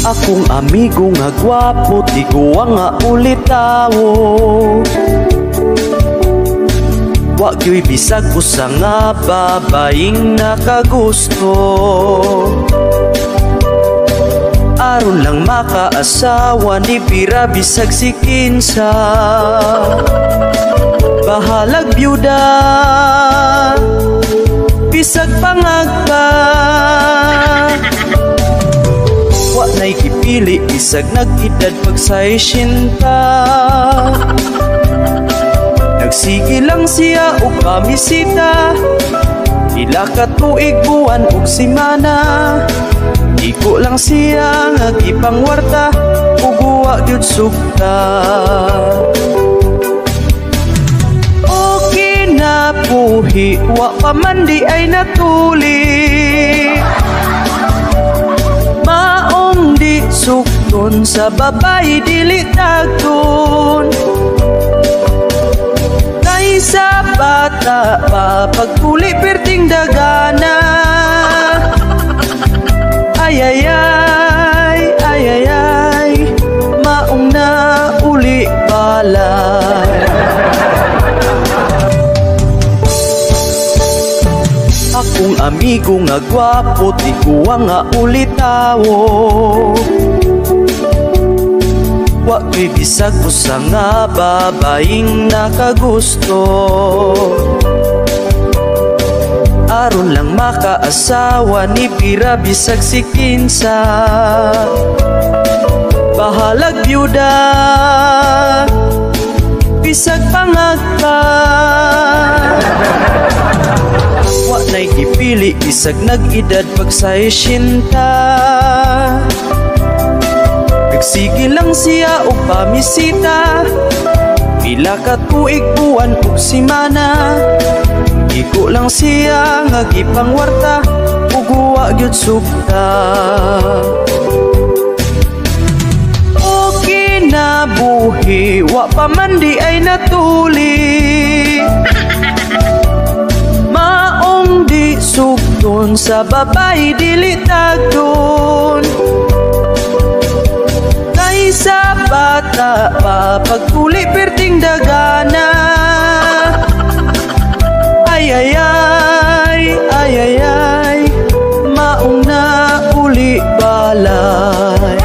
Akong amigo nga gwapo, tiguwa nga ulitawo. Wa gyu'y bisag usa nga babaeng nakagusto. Aron lang makaasawa ni Pira bisag si kinsa. Bahalag byuda bisag pangagpa. Wa na'y kipili bisag nag-edad pag sa 80. Nagsige lang siya o kamisita. Ila ka tuig, buwan ug simana. Iko lang siya nga gipangwarta ug wa gyud sugta. O kinabuhi wa pa man di ay natuli. Maong di sugton sa babay dili tagton. Sa bata pa pagpuli perting dagana. Ayayay, ayayay, maong na uli balay. Akong amigo nga gwapo, tiguwa nga ulitawo. Wa gyu'y bisag usa nga babaeng nakagusto. Aron lang makaasawa ni Pira bisag si kinsa. Bahalag byuda bisag pangagpa. Wa na'y gipili bisag nag-edad pag sa 80. Nagsige lang siya o pamisita. Pila ka tuig, buwan ug simana. Iko lang siya nga gipangwarta ug wa gyud sugta. O kinabuhi wa pa man di ay natuli. Maong di sugton sa babay dili tagton. Sa bata pa pagpuli perting dagana. Ayayay, ayayay, maong na uli balay.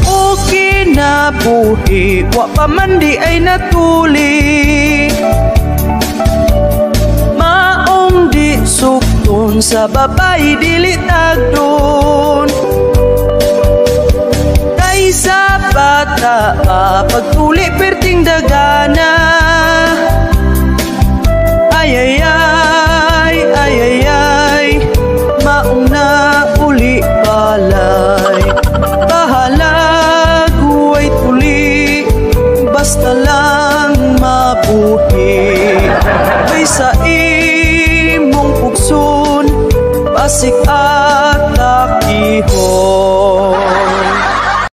O kinabuhi wa pa man di ay natuli. Maong di sugton sa babay dili tagton. Sa bata pa pagtuli perting dagana. Ayayay, ayayay, maong na uli balay. Bahalag huway tuli, basta lang mabuhi. Ay sa imong pugson, basik